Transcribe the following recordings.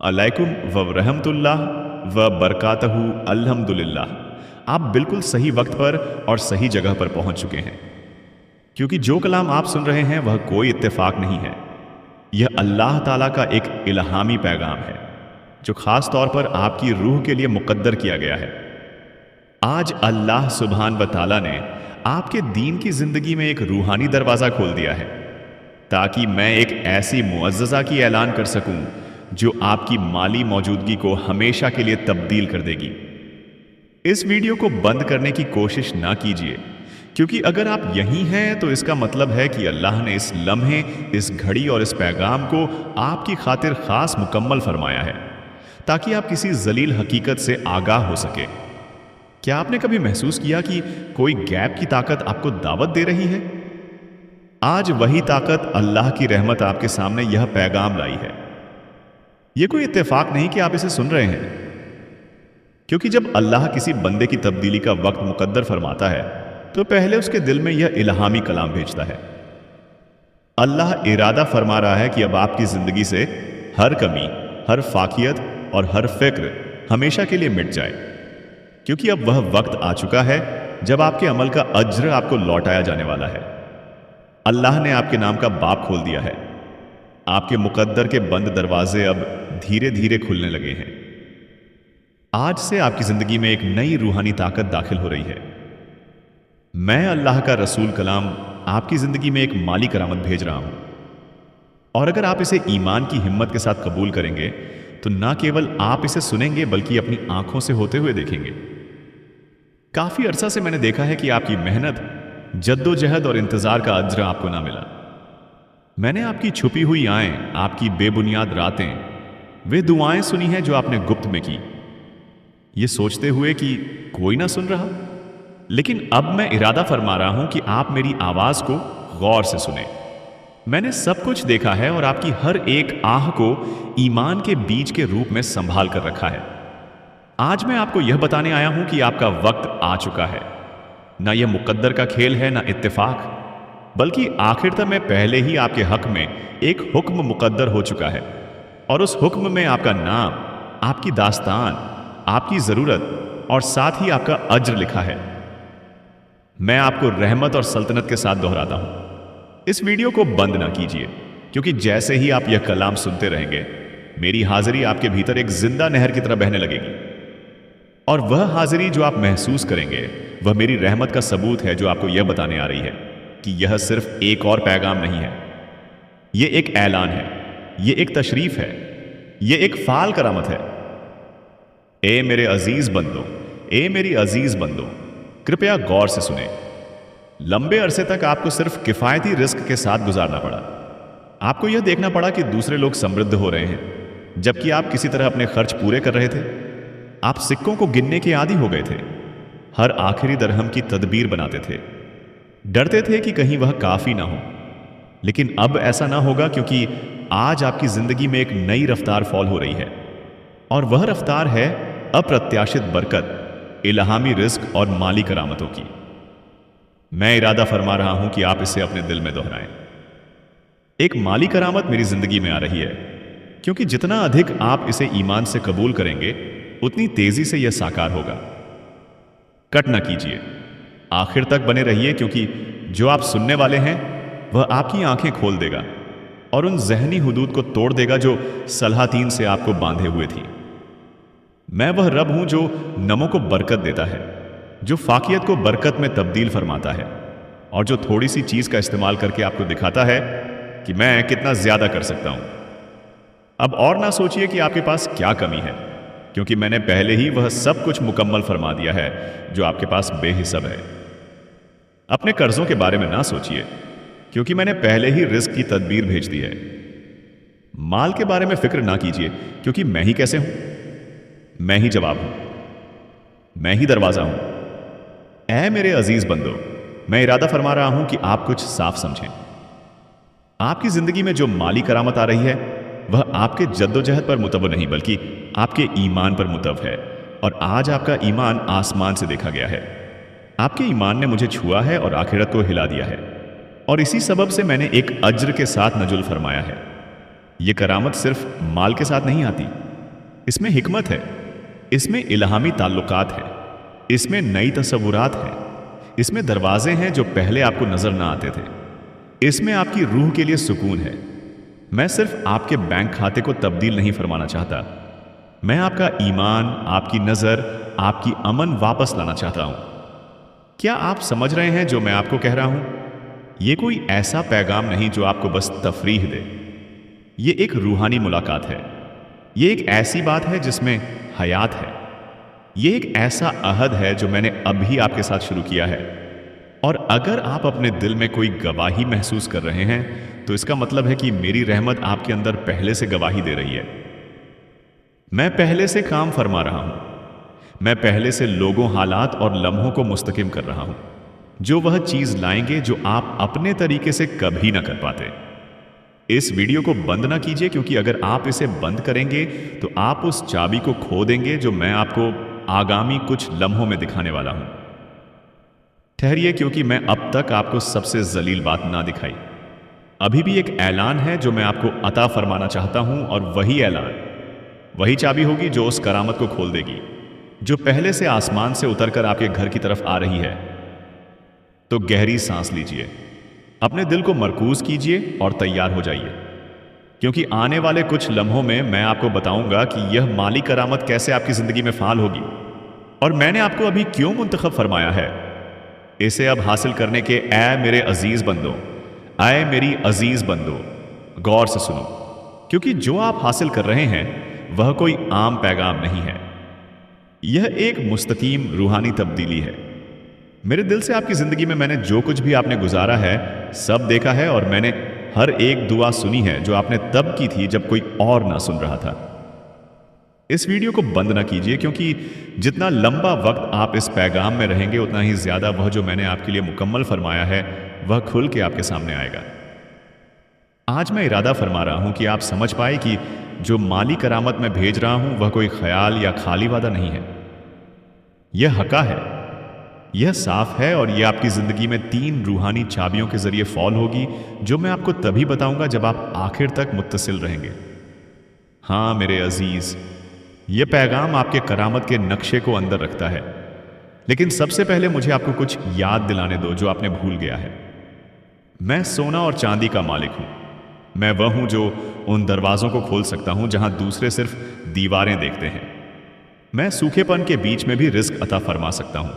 अलैकुम व रहमतुल्लाह व बरकातहू अल्हम्दुलिल्लाह। आप बिल्कुल सही वक्त पर और सही जगह पर पहुंच चुके हैं, क्योंकि जो कलाम आप सुन रहे हैं वह कोई इत्तेफाक नहीं है। यह अल्लाह ताला का एक इल्हामी पैगाम है जो खास तौर पर आपकी रूह के लिए मुकद्दर किया गया है। आज अल्लाह सुब्हान व तआला ने आपके दीन की जिंदगी में एक रूहानी दरवाज़ा खोल दिया है, ताकि मैं एक ऐसी मुअज़्ज़ज़ा की ऐलान कर सकूं जो आपकी माली मौजूदगी को हमेशा के लिए तब्दील कर देगी। इस वीडियो को बंद करने की कोशिश ना कीजिए, क्योंकि अगर आप यहीं हैं तो इसका मतलब है कि अल्लाह ने इस लम्हे, इस घड़ी और इस पैगाम को आपकी खातिर खास मुकम्मल फरमाया है, ताकि आप किसी जलील हकीकत से आगाह हो सके। क्या आपने कभी महसूस किया कि कोई गैब की ताकत आपको दावत दे रही है? आज वही ताकत अल्लाह की रहमत आपके सामने यह पैगाम लाई है। यह कोई इत्तेफाक नहीं कि आप इसे सुन रहे हैं, क्योंकि जब अल्लाह किसी बंदे की तब्दीली का वक्त मुकद्दर फरमाता है तो पहले उसके दिल में यह इल्हामी कलाम भेजता है। अल्लाह इरादा फरमा रहा है कि अब आपकी जिंदगी से हर कमी, हर फाकियत और हर फिक्र हमेशा के लिए मिट जाए, क्योंकि अब वह वक्त आ चुका है जब आपके अमल का अज्र आपको लौटाया जाने वाला है। अल्लाह ने आपके नाम का बाब खोल दिया है। आपके मुकद्दर के बंद दरवाजे अब धीरे धीरे खुलने लगे हैं। आज से आपकी जिंदगी में एक नई रूहानी ताकत दाखिल हो रही है। मैं अल्लाह का रसूल कलाम आपकी जिंदगी में एक माली करामत भेज रहा हूं, और अगर आप इसे ईमान की हिम्मत के साथ कबूल करेंगे तो ना केवल आप इसे सुनेंगे बल्कि अपनी आंखों से होते हुए देखेंगे। काफी अरसा से मैंने देखा है कि आपकी मेहनत, जद्दोजहद और इंतजार का अज्र आपको ना मिला। मैंने आपकी छुपी हुई आएं, आपकी बेबुनियाद रातें, वे दुआएं सुनी हैं जो आपने गुप्त में की, ये सोचते हुए कि कोई ना सुन रहा। लेकिन अब मैं इरादा फरमा रहा हूं कि आप मेरी आवाज को गौर से सुने। मैंने सब कुछ देखा है और आपकी हर एक आह को ईमान के बीज के रूप में संभाल कर रखा है। आज मैं आपको यह बताने आया हूं कि आपका वक्त आ चुका है। ना यह मुकद्दर का खेल है, ना इत्तेफाक, बल्कि आखिर तक में पहले ही आपके हक में एक हुक्म मुकद्दर हो चुका है, और उस हुक्म में आपका नाम, आपकी दास्तान, आपकी जरूरत और साथ ही आपका अज्र लिखा है। मैं आपको रहमत और सल्तनत के साथ दोहराता हूं, इस वीडियो को बंद ना कीजिए, क्योंकि जैसे ही आप यह कलाम सुनते रहेंगे मेरी हाजिरी आपके भीतर एक जिंदा नहर की तरह बहने लगेगी, और वह हाजिरी जो आप महसूस करेंगे वह मेरी रहमत का सबूत है जो आपको यह बताने आ रही है कि यह सिर्फ एक और पैगाम नहीं है, यह एक ऐलान है, यह एक तशरीफ है, यह एक फाल करामत है। ए मेरे अजीज बंदो, ए मेरी अजीज बंदो, कृपया गौर से सुने। लंबे अरसे तक आपको सिर्फ किफायती रिस्क के साथ गुजारना पड़ा। आपको यह देखना पड़ा कि दूसरे लोग समृद्ध हो रहे हैं, जबकि आप किसी तरह अपने खर्च पूरे कर रहे थे। आप सिक्कों को गिनने के आदी हो गए थे, हर आखिरी दरहम की तदबीर बनाते थे, डरते थे कि कहीं वह काफी ना हो। लेकिन अब ऐसा ना होगा, क्योंकि आज आपकी जिंदगी में एक नई रफ्तार फॉल हो रही है, और वह रफ्तार है अप्रत्याशित बरकत, इल्हामी रिस्क और माली करामतों की। मैं इरादा फरमा रहा हूं कि आप इसे अपने दिल में दोहराएं। एक माली करामत मेरी जिंदगी में आ रही है, क्योंकि जितना अधिक आप इसे ईमान से कबूल करेंगे उतनी तेजी से यह साकार होगा। कट ना कीजिए, आखिर तक बने रहिए, क्योंकि जो आप सुनने वाले हैं वह आपकी आंखें खोल देगा और उन जहनी हुदूद को तोड़ देगा जो सलातीन से आपको बांधे हुए थी। मैं वह रब हूं जो नमों को बरकत देता है, जो फाकियत को बरकत में तब्दील फरमाता है, और जो थोड़ी सी चीज का इस्तेमाल करके आपको दिखाता है कि मैं कितना ज्यादा कर सकता हूं। अब और ना सोचिए कि आपके पास क्या कमी है, क्योंकि मैंने पहले ही वह सब कुछ मुकम्मल फरमा दिया है जो आपके पास बेहिसाब है। अपने कर्जों के बारे में ना सोचिए, क्योंकि मैंने पहले ही रिस्क की तदबीर भेज दी है। माल के बारे में फिक्र ना कीजिए, क्योंकि मैं ही कैसे हूं, मैं ही जवाब हूं, मैं ही दरवाजा हूं। ऐ मेरे अजीज बंदो, मैं इरादा फरमा रहा हूं कि आप कुछ साफ समझें। आपकी जिंदगी में जो माली करामत आ रही है वह आपके जद्दोजहद पर मुतव नहीं, बल्कि आपके ईमान पर मुतव है, और आज आपका ईमान आसमान से देखा गया है। आपके ईमान ने मुझे छुआ है और आखिरत को हिला दिया है, और इसी सबब से मैंने एक अज्र के साथ नजुल फरमाया है। यह करामत सिर्फ माल के साथ नहीं आती, इसमें हिकमत है, इसमें इल्हामी ताल्लुकात है, इसमें नई तसव्वुरात हैं, इसमें दरवाजे हैं जो पहले आपको नजर ना आते थे, इसमें आपकी रूह के लिए सुकून है। मैं सिर्फ आपके बैंक खाते को तब्दील नहीं फरमाना चाहता, मैं आपका ईमान, आपकी नजर, आपकी अमन वापस लाना चाहता हूं। क्या आप समझ रहे हैं जो मैं आपको कह रहा हूं? यह कोई ऐसा पैगाम नहीं जो आपको बस तफरीह दे, यह एक रूहानी मुलाकात है। यह एक ऐसी बात है जिसमें हयात है। यह एक ऐसा अहद है जो मैंने अभी आपके साथ शुरू किया है। और अगर आप अपने दिल में कोई गवाही महसूस कर रहे हैं तो इसका मतलब है कि मेरी रहमत आपके अंदर पहले से गवाही दे रही है। मैं पहले से काम फरमा रहा हूं, मैं पहले से लोगों, हालात और लम्हों को मुस्तकिम कर रहा हूं जो वह चीज लाएंगे जो आप अपने तरीके से कभी ना कर पाते। इस वीडियो को बंद ना कीजिए, क्योंकि अगर आप इसे बंद करेंगे तो आप उस चाबी को खो देंगे जो मैं आपको आगामी कुछ लम्हों में दिखाने वाला हूं। ठहरिए, क्योंकि मैं अब तक आपको सबसे जलील बात ना दिखाई। अभी भी एक ऐलान है जो मैं आपको अता फरमाना चाहता हूं, और वही ऐलान, वही चाबी होगी जो उस करामत को खोल देगी जो पहले से आसमान से उतरकर आपके घर की तरफ आ रही है। तो गहरी सांस लीजिए, अपने दिल को मरकूज कीजिए और तैयार हो जाइए, क्योंकि आने वाले कुछ लम्हों में मैं आपको बताऊंगा कि यह माली करामत कैसे आपकी जिंदगी में फाल होगी और मैंने आपको अभी क्यों मुंतखब फरमाया है। इसे अब हासिल करने के ऐ मेरे अजीज बंदो, ऐ मेरी अजीज बंदो, गौर से सुनो, क्योंकि जो आप हासिल कर रहे हैं वह कोई आम पैगाम नहीं है। यह एक मुस्तकीम रूहानी तब्दीली है। मेरे दिल से आपकी जिंदगी में मैंने जो कुछ भी आपने गुजारा है सब देखा है, और मैंने हर एक दुआ सुनी है जो आपने तब की थी जब कोई और ना सुन रहा था। इस वीडियो को बंद ना कीजिए, क्योंकि जितना लंबा वक्त आप इस पैगाम में रहेंगे उतना ही ज्यादा वह जो मैंने आपके लिए मुकम्मल फरमाया है वह खुल के आपके सामने आएगा। आज मैं इरादा फरमा रहा हूं कि आप समझ पाए कि जो माली करामत मैं भेज रहा हूं वह कोई ख्याल या खाली वादा नहीं है। यह हका है, यह साफ है, और यह आपकी जिंदगी में 3 रूहानी चाबियों के जरिए फॉल होगी जो मैं आपको तभी बताऊंगा जब आप आखिर तक मुत्तसिल रहेंगे। हां मेरे अजीज, यह पैगाम आपके करामत के नक्शे को अंदर रखता है, लेकिन सबसे पहले मुझे आपको कुछ याद दिलाने दो जो आपने भूल गया है। मैं सोना और चांदी का मालिक हूं। मैं वह हूं जो उन दरवाजों को खोल सकता हूं जहां दूसरे सिर्फ दीवारें देखते हैं। मैं सूखेपन के बीच में भी रिस्क अता फरमा सकता हूं,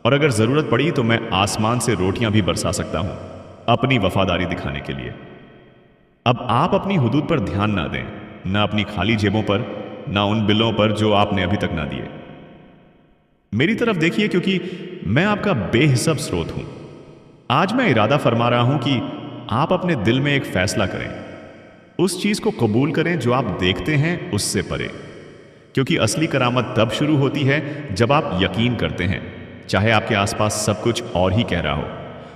और अगर जरूरत पड़ी तो मैं आसमान से रोटियां भी बरसा सकता हूं अपनी वफादारी दिखाने के लिए। अब आप अपनी हुदूद पर ध्यान ना दें, ना अपनी खाली जेबों पर, ना उन बिलों पर जो आपने अभी तक ना दिए। मेरी तरफ देखिए, क्योंकि मैं आपका बेहिसाब स्रोत हूं। आज मैं इरादा फरमा रहा हूं कि आप अपने दिल में एक फैसला करें, उस चीज को कबूल करें जो आप देखते हैं उससे परे, क्योंकि असली करामत तब शुरू होती है जब आप यकीन करते हैं, चाहे आपके आसपास सब कुछ और ही कह रहा हो।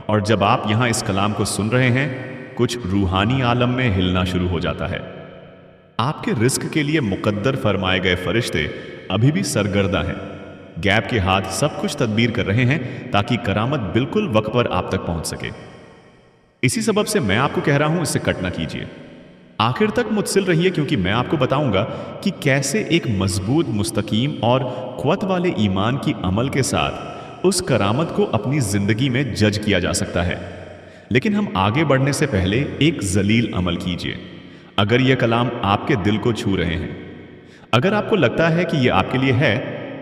और जब आप यहां इस कलाम को सुन रहे हैं, कुछ रूहानी आलम में हिलना शुरू हो जाता है। आपके रिस्क के लिए मुकद्दर फरमाए गए फरिश्ते अभी भी सरगर्दा हैं, गैब के हाथ सब कुछ तदबीर कर रहे हैं ताकि करामत बिल्कुल वक्त पर आप तक पहुंच सके। इसी सबब से मैं आपको कह रहा हूं, इससे कट ना कीजिए, आखिर तक मुत्सिल रहिए, क्योंकि मैं आपको बताऊंगा कि कैसे एक मजबूत, मुस्तकीम और क़ुव्वत वाले ईमान की अमल के साथ उस करामत को अपनी जिंदगी में जज किया जा सकता है। लेकिन हम आगे बढ़ने से पहले एक जलील अमल कीजिए। अगर यह कलाम आपके दिल को छू रहे हैं, अगर आपको लगता है कि यह आपके लिए है,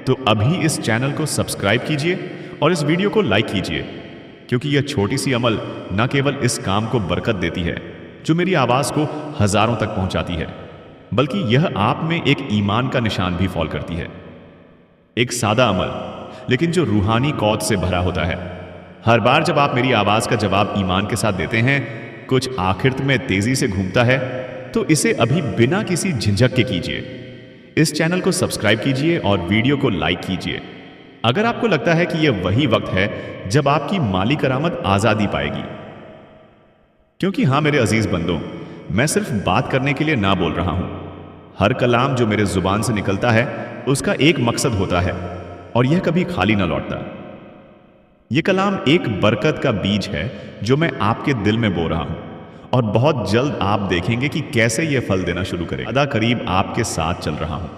तो अभी इस चैनल को सब्सक्राइब कीजिए और इस वीडियो को लाइक कीजिए, क्योंकि यह छोटी सी अमल न केवल इस काम को बरकत देती है जो मेरी आवाज को हजारों तक पहुंचाती है, बल्कि यह आप में एक ईमान का निशान भी फॉल करती है। एक सादा अमल, लेकिन जो रूहानी कौत से भरा होता है। हर बार जब आप मेरी आवाज का जवाब ईमान के साथ देते हैं, कुछ आखिरत में तेजी से घूमता है, तो इसे अभी बिना किसी झिझक के कीजिए। इस चैनल को सब्सक्राइब कीजिए और वीडियो को लाइक कीजिए। अगर आपको लगता है कि यह वही वक्त है जब आपकी माली करामत आजादी पाएगी, क्योंकि हां मेरे अजीज बंदों, मैं सिर्फ बात करने के लिए ना बोल रहा हूं। हर कलाम जो मेरे जुबान से निकलता है उसका एक मकसद होता है, और यह कभी खाली ना लौटता। यह कलाम एक बरकत का बीज है जो मैं आपके दिल में बो रहा हूं, और बहुत जल्द आप देखेंगे कि कैसे यह फल देना शुरू करे। अदा करीब आपके साथ चल रहा हूं।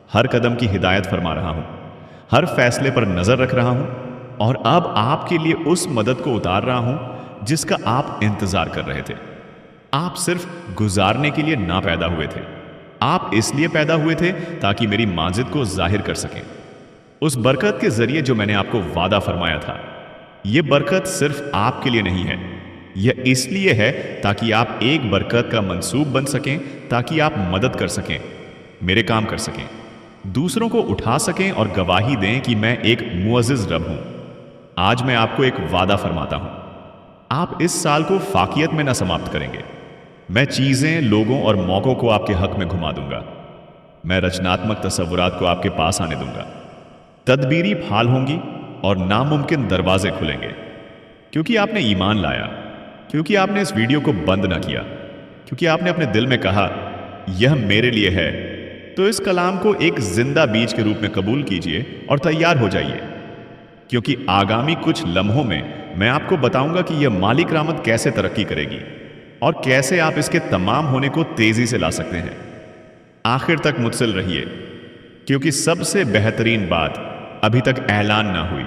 हर कदम की हिदायत फरमा रहा हूं, हर फैसले पर नजर रख रहा हूं और अब आपके लिए उस मदद को उतार रहा हूं जिसका आप इंतजार कर रहे थे। आप सिर्फ गुजारने के लिए ना पैदा हुए थे, आप इसलिए पैदा हुए थे ताकि मेरी माजिद को जाहिर कर सकें। उस बरकत के जरिए जो मैंने आपको वादा फरमाया था, यह बरकत सिर्फ आपके लिए नहीं है, यह इसलिए है ताकि आप एक बरकत का मंसूब बन सकें, ताकि आप मदद कर सकें, मेरे काम कर सकें, दूसरों को उठा सकें और गवाही दें कि मैं एक मुअज़्ज़िज़ रब हूं। आज मैं आपको एक वादा फरमाता हूं, आप इस साल को फाकियत में ना समाप्त करेंगे। मैं चीजें, लोगों और मौकों को आपके हक में घुमा दूंगा। मैं रचनात्मक तसव्वुरात को आपके पास आने दूंगा। तदबीरी फाल होंगी और नामुमकिन दरवाजे खुलेंगे, क्योंकि आपने ईमान लाया, क्योंकि आपने इस वीडियो को बंद ना किया, क्योंकि आपने अपने दिल में कहा यह मेरे लिए है। तो इस कलाम को एक जिंदा बीज के रूप में कबूल कीजिए और तैयार हो जाइए, क्योंकि आगामी कुछ लम्हों में मैं आपको बताऊंगा कि यह माली करामत कैसे तरक्की करेगी और कैसे आप इसके तमाम होने को तेजी से ला सकते हैं। आखिर तक मुत्सिल रहिए, क्योंकि सबसे बेहतरीन बात अभी तक ऐलान ना हुई,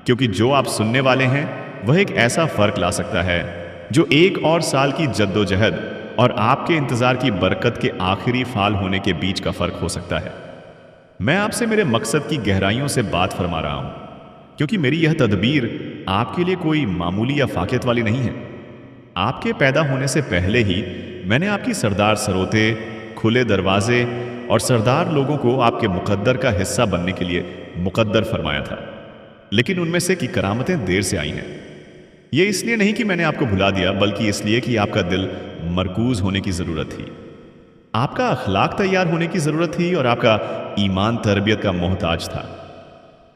क्योंकि जो आप सुनने वाले हैं वह एक ऐसा फर्क ला सकता है जो 1 और साल की जद्दोजहद और आपके इंतजार की बरकत के आखिरी फाल होने के बीच का फर्क हो सकता है। मैं आपसे मेरे मकसद की गहराइयों से बात फरमा रहा हूं, क्योंकि मेरी यह तदबीर आपके लिए कोई मामूली या फाकियत वाली नहीं है। आपके पैदा होने से पहले ही मैंने आपकी सरदार सरोते, खुले दरवाजे और सरदार लोगों को आपके मुकद्दर का हिस्सा बनने के लिए मुकद्दर फरमाया था, लेकिन उनमें से की करामतें देर से आई हैं। यह इसलिए नहीं कि मैंने आपको भुला दिया, बल्कि इसलिए कि आपका दिल मरकूज होने की जरूरत थी, आपका अखलाक तैयार होने की जरूरत थी और आपका ईमान तरबियत का मोहताज था।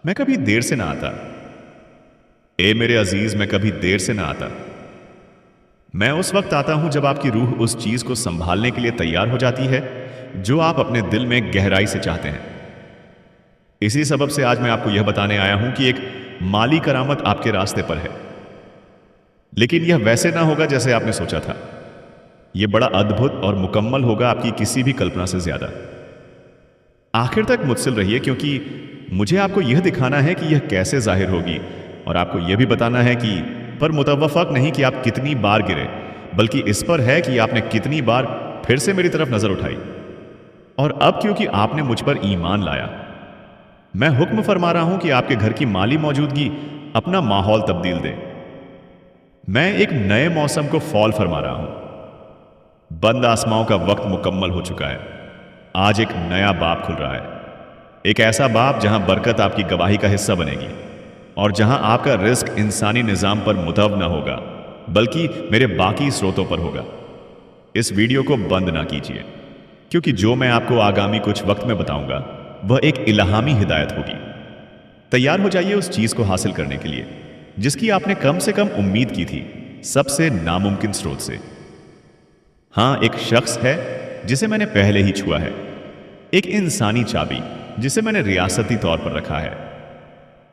मैं कभी देर से ना आता, ए मेरे अजीज, मैं कभी देर से ना आता। मैं उस वक्त आता हूं जब आपकी रूह उस चीज को संभालने के लिए तैयार हो जाती है जो आप अपने दिल में गहराई से चाहते हैं। इसी सबब से आज मैं आपको यह बताने आया हूं कि एक माली करामत आपके रास्ते पर है, लेकिन यह वैसे ना होगा जैसे आपने सोचा था। यह बड़ा अद्भुत और मुकम्मल होगा, आपकी किसी भी कल्पना से ज्यादा। आखिर तक मुत्सिल रहिए, क्योंकि मुझे आपको यह दिखाना है कि यह कैसे जाहिर होगी, और आपको यह भी बताना है कि पर मुतवफ़्फ़क़ नहीं कि आप कितनी बार गिरे, बल्कि इस पर है कि आपने कितनी बार फिर से मेरी तरफ नजर उठाई। और अब क्योंकि आपने मुझ पर ईमान लाया, मैं हुक्म फरमा रहा हूं कि आपके घर की माली मौजूदगी अपना माहौल तब्दील दे। मैं एक नए मौसम को फॉल फरमा रहा हूं। बंद आसमाओं का वक्त मुकम्मल हो चुका है। आज एक नया बाब खुल रहा है, एक ऐसा बाब जहां बरकत आपकी गवाही का हिस्सा बनेगी और जहां आपका रिस्क इंसानी निजाम पर मुतव न होगा, बल्कि मेरे बाकी स्रोतों पर होगा। इस वीडियो को बंद ना कीजिए, क्योंकि जो मैं आपको आगामी कुछ वक्त में बताऊंगा वह एक इल्हामी हिदायत होगी। तैयार हो जाइए उस चीज को हासिल करने के लिए जिसकी आपने कम से कम उम्मीद की थी, सबसे नामुमकिन स्रोत से। हां, एक शख्स है जिसे मैंने पहले ही छुआ है, एक इंसानी चाबी जिसे मैंने रियासती तौर पर रखा है।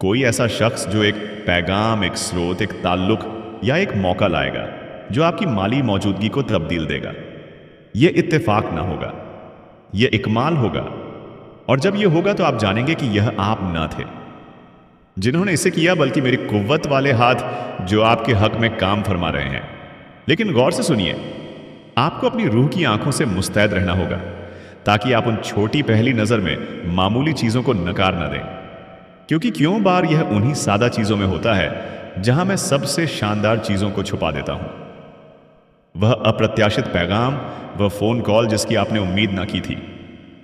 कोई ऐसा शख्स जो एक पैगाम, एक स्रोत, एक ताल्लुक या एक मौका लाएगा जो आपकी माली मौजूदगी को तब्दील देगा। यह इत्तेफाक ना होगा, यह इकमाल होगा, और जब यह होगा तो आप जानेंगे कि यह आप ना थे जिन्होंने इसे किया, बल्कि मेरी कुव्वत वाले हाथ जो आपके हक में काम फरमा रहे हैं। लेकिन गौर से सुनिए, आपको अपनी रूह की आंखों से मुस्तैद रहना होगा, ताकि आप उन छोटी पहली नजर में मामूली चीजों को नकार न दें, क्योंकि क्यों बार यह उन्हीं सादा चीजों में होता है जहां मैं सबसे शानदार चीजों को छुपा देता हूं। वह अप्रत्याशित पैगाम, वह फोन कॉल जिसकी आपने उम्मीद ना की थी,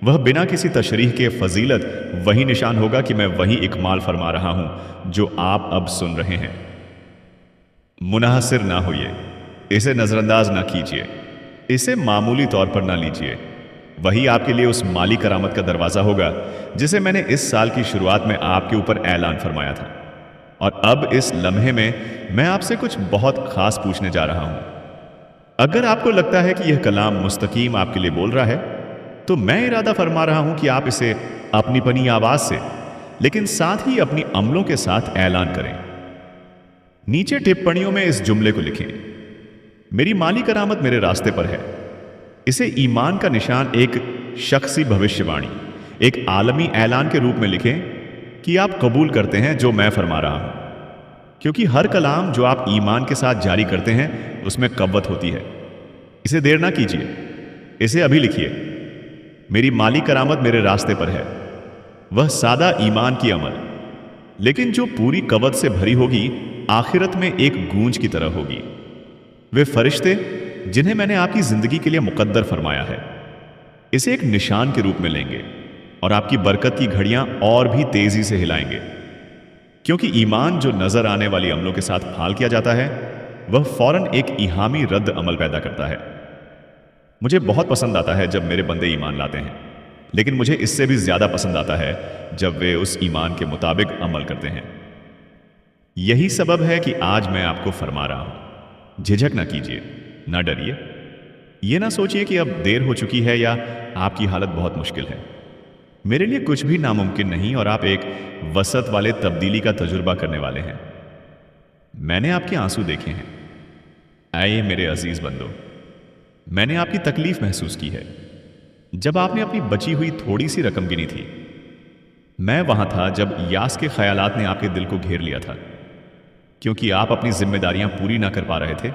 वह बिना किसी तशरीह के फजीलत वही निशान होगा कि मैं वही इकमाल फरमा रहा हूं जो आप अब सुन रहे हैं। मुनासिर ना होइए, इसे नजरअंदाज ना कीजिए, इसे मामूली तौर पर ना लीजिए। वही आपके लिए उस माली करामत का दरवाजा होगा जिसे मैंने इस साल की शुरुआत में आपके ऊपर ऐलान फरमाया था। और अब इस लम्हे में मैं आपसे कुछ बहुत खास पूछने जा रहा हूं। अगर आपको लगता है कि यह कलाम मुस्तकीम आपके लिए बोल रहा है, तो मैं इरादा फरमा रहा हूं कि आप इसे अपनी पनी आवाज से, लेकिन साथ ही अपनी अमलों के साथ ऐलान करें। नीचे टिप्पणियों में इस जुमले को लिखें, मेरी माली करामत मेरे रास्ते पर है। इसे ईमान का निशान, एक शख्सी भविष्यवाणी, एक आलमी ऐलान के रूप में लिखें कि आप कबूल करते हैं जो मैं फरमा रहा हूं, क्योंकि हर कलाम जो आप ईमान के साथ जारी करते हैं उसमें कव्वत होती है। इसे देर ना कीजिए, इसे अभी लिखिए। मेरी माली करामत मेरे रास्ते पर है, वह सादा ईमान की अमल, लेकिन जो पूरी कवत से भरी होगी आखिरत में एक गूंज की तरह होगी। वे फरिश्ते जिन्हें मैंने आपकी जिंदगी के लिए मुकद्दर फरमाया है, इसे एक निशान के रूप में लेंगे और आपकी बरकत की घड़ियां और भी तेजी से हिलाएंगे, क्योंकि ईमान जो नजर आने वाली अमलों के साथ फाल किया जाता है वह फौरन एक इहामी रद्द अमल पैदा करता है। मुझे बहुत पसंद आता है जब मेरे बंदे ईमान लाते हैं, लेकिन मुझे इससे भी ज्यादा पसंद आता है जब वे उस ईमान के मुताबिक अमल करते हैं। यही सबब है कि आज मैं आपको फरमा रहा हूं, झिझक ना कीजिए, ना डरिए। ये ना सोचिए कि अब देर हो चुकी है या आपकी हालत बहुत मुश्किल है। मेरे लिए कुछ भी नामुमकिन नहीं और आप एक वसत वाले तब्दीली का तजुर्बा करने वाले हैं। मैंने आपके आंसू देखे हैं। आए मेरे अजीज बंदो, मैंने आपकी तकलीफ महसूस की है जब आपने अपनी बची हुई थोड़ी सी रकम गिनी थी। मैं वहां था जब यास के ख्यालात ने आपके दिल को घेर लिया था, क्योंकि आप अपनी जिम्मेदारियां पूरी ना कर पा रहे थे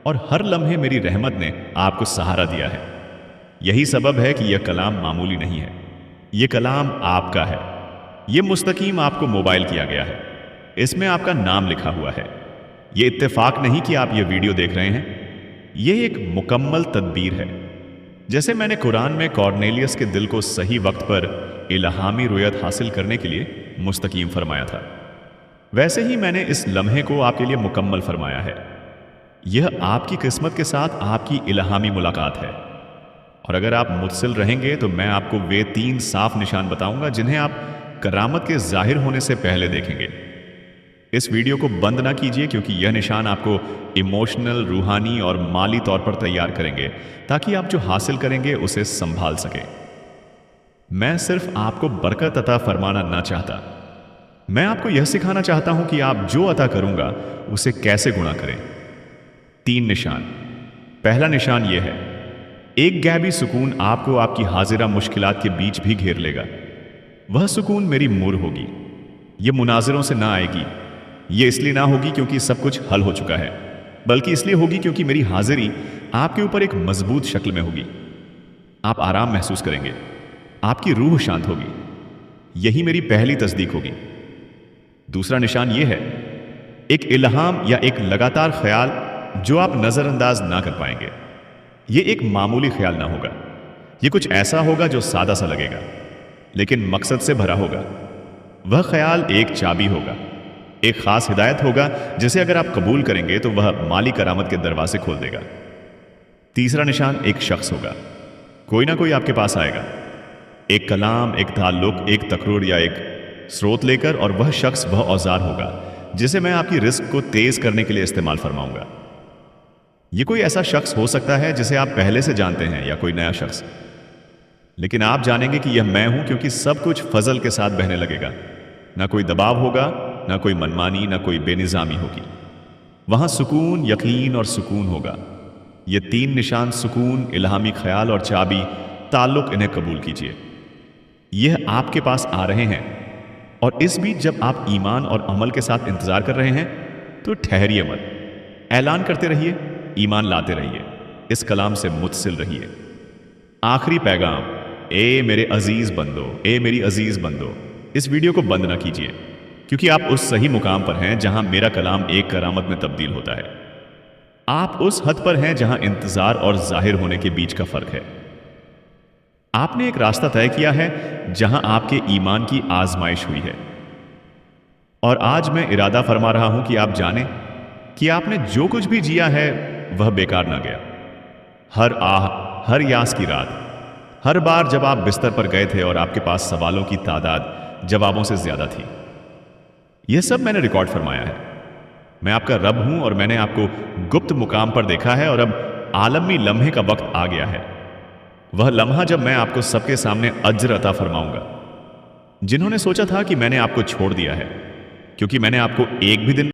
और हर लम्हे मेरी रहमत ने आपको सहारा दिया है। यही सबब है कि यह कलाम मामूली नहीं है, यह कलाम आपका है। यह मुस्तकीम आपको मोबाइल किया गया है, इसमें आपका नाम लिखा हुआ है। यह इत्तेफाक नहीं कि आप यह वीडियो देख रहे हैं, यह एक मुकम्मल तदबीर है। जैसे मैंने कुरान में कॉर्नेलियस के दिल को सही वक्त पर इल्हामी रुयत हासिल करने के लिए मुस्तकीम फरमाया था, वैसे ही मैंने इस लम्हे को आपके लिए मुकम्मल फरमाया है। यह आपकी किस्मत के साथ आपकी इल्हामी मुलाकात है, और अगर आप मुत्सिल रहेंगे तो मैं आपको वे 3 साफ निशान बताऊंगा जिन्हें आप करामत के जाहिर होने से पहले देखेंगे। इस वीडियो को बंद ना कीजिए, क्योंकि यह निशान आपको इमोशनल, रूहानी और माली तौर पर तैयार करेंगे ताकि आप जो हासिल करेंगे उसे संभाल सके। मैं सिर्फ आपको बरकत अता फरमाना ना चाहता, मैं आपको यह सिखाना चाहता हूं कि आप जो अता करूंगा उसे कैसे गुणा करें। 3 निशान। पहला निशान यह है, एक गैबी सुकून आपको आपकी हाजिरा मुश्किलात के बीच भी घेर लेगा। वह सुकून मेरी मुर होगी, यह मुनाजिरों से ना आएगी। यह इसलिए ना होगी क्योंकि सब कुछ हल हो चुका है, बल्कि इसलिए होगी क्योंकि मेरी हाजिरी आपके ऊपर एक मजबूत शक्ल में होगी। आप आराम महसूस करेंगे, आपकी रूह शांत होगी। यही मेरी पहली तस्दीक होगी। दूसरा निशान यह है, एक इल्हाम या एक लगातार ख्याल जो आप नजरअंदाज ना कर पाएंगे। यह एक मामूली ख्याल ना होगा, यह कुछ ऐसा होगा जो सादा सा लगेगा लेकिन मकसद से भरा होगा। वह ख्याल एक चाबी होगा, एक खास हिदायत होगा जिसे अगर आप कबूल करेंगे तो वह माली करामत के दरवाजे खोल देगा। तीसरा निशान एक शख्स होगा, कोई ना कोई आपके पास आएगा, एक कलाम, एक ताल्लुक, एक तकरूर या एक स्रोत लेकर, और वह शख्स वह औजार होगा जिसे मैं आपकी रिस्क को तेज करने के लिए इस्तेमाल फरमाऊंगा। यह कोई ऐसा शख्स हो सकता है जिसे आप पहले से जानते हैं या कोई नया शख्स, लेकिन आप जानेंगे कि यह मैं हूं क्योंकि सब कुछ फजल के साथ बहने लगेगा। ना कोई दबाव होगा, ना कोई मनमानी, ना कोई बेनिजामी होगी। वहां सुकून, यकीन और सुकून होगा। ये 3 निशान, सुकून, इल्हामी ख्याल और चाबी, ताल्लुक, इन्हें कबूल कीजिए। यह आपके पास आ रहे हैं, और इस बीच जब आप ईमान और अमल के साथ इंतजार कर रहे हैं तो ठहरिए मत, ऐलान करते रहिए, ईमान लाते रहिए, इस कलाम से मुत्सिल रहिए। आखिरी पैगाम, ए मेरे अजीज बंदो, ए मेरी अजीज बंदो, इस वीडियो को बंद ना कीजिए, क्योंकि आप उस सही मुकाम पर हैं जहां मेरा कलाम एक करामत में तब्दील होता है। आप उस हद पर हैं जहां इंतजार और जाहिर होने के बीच का फर्क है। आपने एक रास्ता तय किया है जहां आपके ईमान की आजमाइश हुई है, और आज मैं इरादा फरमा रहा हूं कि आप जानें कि आपने जो कुछ भी जिया है वह बेकार ना गया। हर आह, हर यास की रात, हर बार जब आप बिस्तर पर गए थे और आपके पास सवालों की तादाद जवाबों से ज्यादा थी, यह सब मैंने रिकॉर्ड फरमाया है। मैं आपका रब हूं और मैंने आपको गुप्त मुकाम पर देखा है, और अब आलमी लम्हे का वक्त आ गया है। वह लम्हा जब मैं आपको सबके सामने अज्र अता फरमाऊंगा। जिन्होंने सोचा था कि मैंने आपको छोड़ दिया है, क्योंकि मैंने आपको एक भी दिन